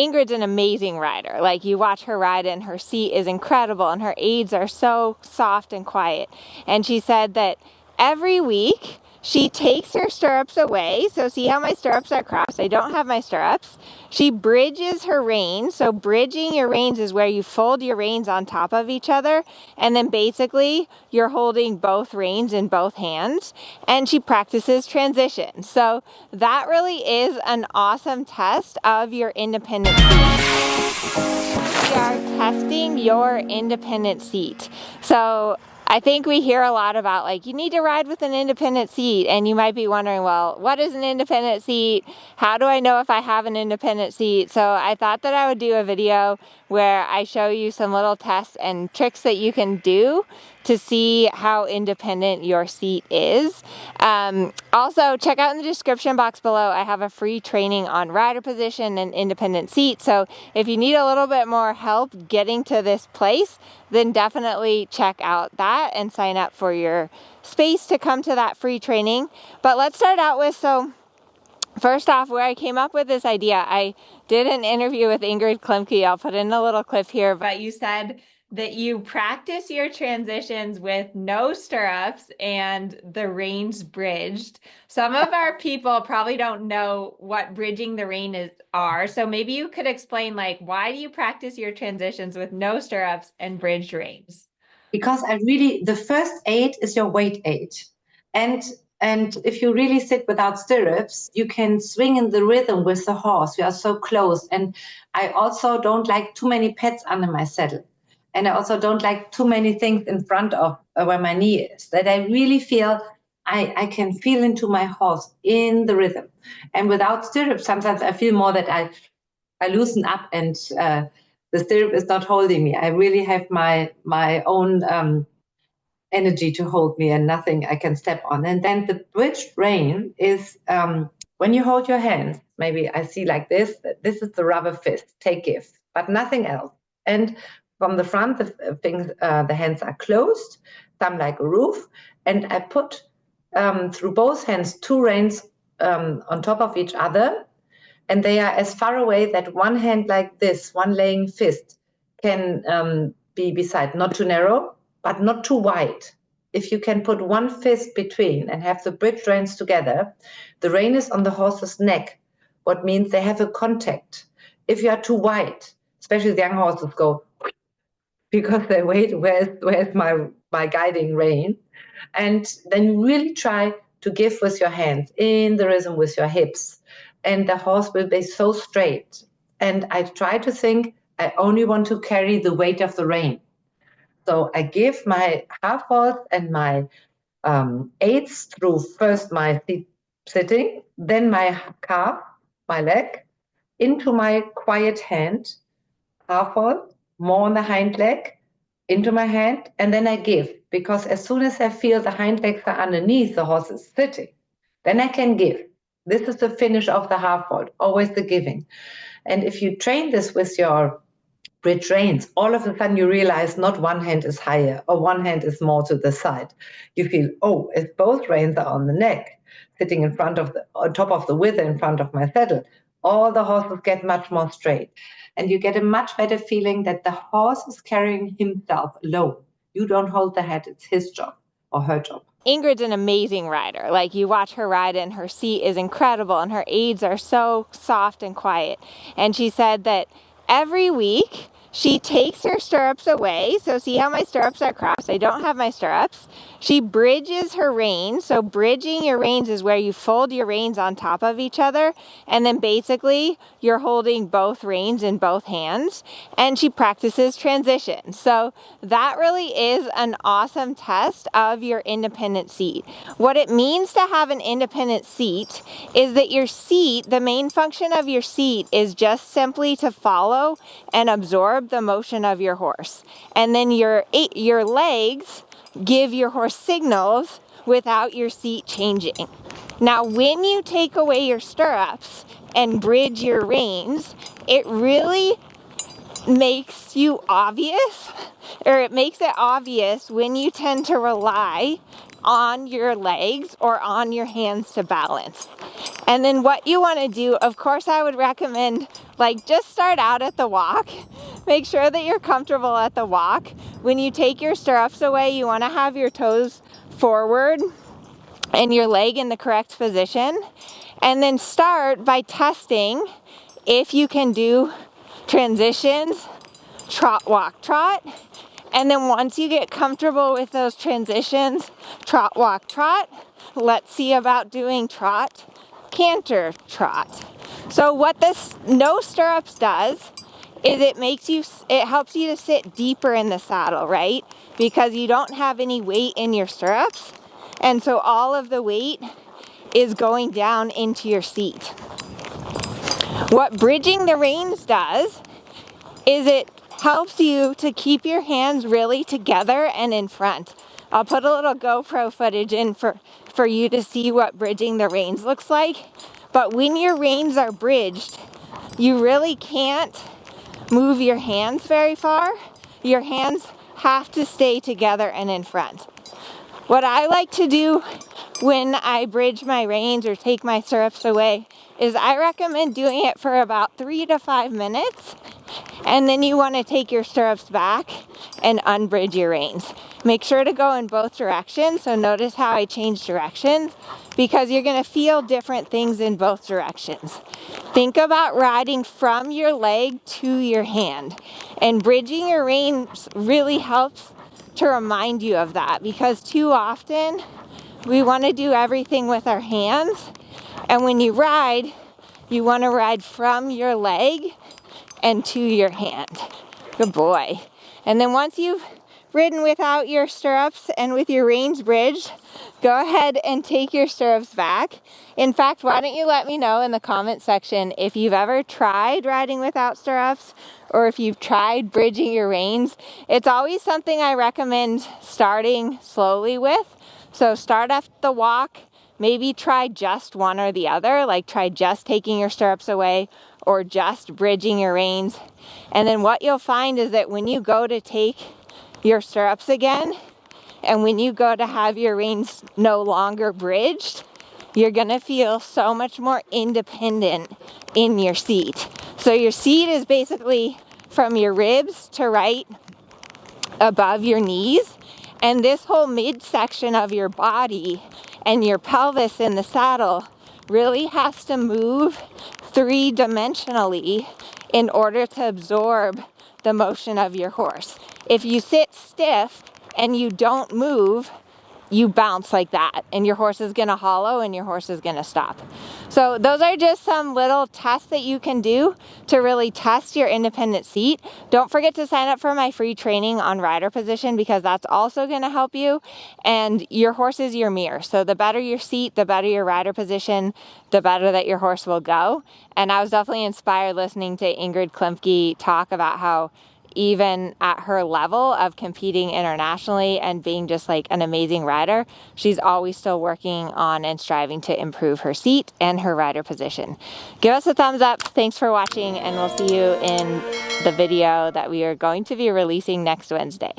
Ingrid's an amazing rider. Like, you watch her ride and her seat is incredible and her aids are so soft and quiet. And she said that every week she takes her stirrups away. So see how my stirrups are crossed? I don't have my stirrups. She bridges her reins. So bridging your reins is where you fold your reins on top of each other. And then basically you're holding both reins in both hands. And she practices transition. So that really is an awesome test of your independent seat. We are testing your independent seat. So I think we hear a lot about, like, you need to ride with an independent seat, and you might be wondering, well, what is an independent seat? How do I know if I have an independent seat? So I thought that I would do a video where I show you some little tests and tricks that you can do to see how independent your seat is. Also, check out in the description box below, I have a free training on rider position and independent seat. So if you need a little bit more help getting to this place, then definitely check out that and sign up for your space to come to that free training. But let's start out with, so first off, where I came up with this idea, I did an interview with Ingrid Klimke. I'll put in a little clip here, but you said that you practice your transitions with no stirrups and the reins bridged. Some of our people probably don't know what bridging the rein are. So maybe you could explain, like, why do you practice your transitions with no stirrups and bridged reins? Because the first aid is your weight aid. And if you really sit without stirrups, you can swing in the rhythm with the horse. We are so close. And I also don't like too many pets under my saddle. And I also don't like too many things in front of where my knee is, that I really feel I can feel into my horse in the rhythm. And without stirrups, sometimes I feel more that I loosen up and the stirrup is not holding me. I really have my own energy to hold me and nothing I can step on. And then the bridged rein is when you hold your hands, maybe I see like this is the rubber fist, take give, but nothing else. And from the front, the hands are closed, some like a roof, and I put through both hands 2 reins on top of each other, and they are as far away that one hand like this, one laying fist, can be beside, not too narrow, but not too wide. If you can put one fist between and have the bridge reins together, the rein is on the horse's neck, what means they have a contact. If you are too wide, especially the young horses go, because they wait, where's my guiding rein? And then you really try to give with your hands, in the rhythm with your hips, and the horse will be so straight. And I try to think, I only want to carry the weight of the rein. So I give my half halt and my aids through first my seat sitting, then my calf, my leg, into my quiet hand, half halt, more on the hind leg, into my hand, and then I give. Because as soon as I feel the hind legs are underneath, the horse is sitting, then I can give. This is the finish of the half halt, always the giving. And if you train this with your bridge reins, all of a sudden you realize not one hand is higher or one hand is more to the side. You feel, oh, if both reins are on the neck, sitting in front of on top of the wither in front of my saddle, all the horses get much more straight. And you get a much better feeling that the horse is carrying himself alone. You don't hold the head, it's his job or her job. Ingrid's an amazing rider. Like, you watch her ride and her seat is incredible and her aids are so soft and quiet. And she said that every week she takes her stirrups away. So see how my stirrups are crossed? I don't have my stirrups. She bridges her reins. So bridging your reins is where you fold your reins on top of each other. And then basically you're holding both reins in both hands. And she practices transition. So that really is an awesome test of your independent seat. What it means to have an independent seat is that your seat, the main function of your seat is just simply to follow and absorb the motion of your horse. And then your legs give your horse signals without your seat changing. Now, when you take away your stirrups and bridge your reins, it really makes you obvious, or it makes it obvious when you tend to rely on your legs or on your hands to balance. And then what you want to do, of course, I would recommend like just start out at the walk. Make sure that you're comfortable at the walk. When you take your stirrups away, you want to have your toes forward and your leg in the correct position. And then start by testing if you can do transitions, trot, walk, trot. And then once you get comfortable with those transitions, trot, walk, trot, let's see about doing trot, canter, trot. So what this no stirrups does is it helps you to sit deeper in the saddle, right? Because you don't have any weight in your stirrups. And so all of the weight is going down into your seat. What bridging the reins does is it helps you to keep your hands really together and in front. I'll put a little GoPro footage in for you to see what bridging the reins looks like. But when your reins are bridged, you really can't move your hands very far. Your hands have to stay together and in front. What I like to do when I bridge my reins or take my stirrups away is I recommend doing it for about 3 to 5 minutes. And then you want to take your stirrups back and unbridge your reins. Make sure to go in both directions. So notice how I change directions because you're going to feel different things in both directions. Think about riding from your leg to your hand. And bridging your reins really helps to remind you of that because too often we want to do everything with our hands. And when you ride, you want to ride from your leg and to your hand. Good boy. And then once you've ridden without your stirrups and with your reins bridged, go ahead and take your stirrups back. In fact, why don't you let me know in the comment section if you've ever tried riding without stirrups or if you've tried bridging your reins. It's always something I recommend starting slowly with. So start at the walk, maybe try just one or the other, like try just taking your stirrups away or just bridging your reins. And then what you'll find is that when you go to take your stirrups again, and when you go to have your reins no longer bridged, you're gonna feel so much more independent in your seat. So your seat is basically from your ribs to right above your knees, and this whole midsection of your body and your pelvis in the saddle really has to move three-dimensionally in order to absorb the motion of your horse. If you sit stiff and you don't move, you bounce like that and your horse is gonna hollow and your horse is gonna stop. So those are just some little tests that you can do to really test your independent seat. Don't forget to sign up for my free training on rider position because that's also gonna help you. And your horse is your mirror. So the better your seat, the better your rider position, the better that your horse will go. And I was definitely inspired listening to Ingrid Klimke talk about how even at her level of competing internationally and being just like an amazing rider, she's always still working on and striving to improve her seat and her rider position. Give us a thumbs up. Thanks for watching, and we'll see you in the video that we are going to be releasing next Wednesday.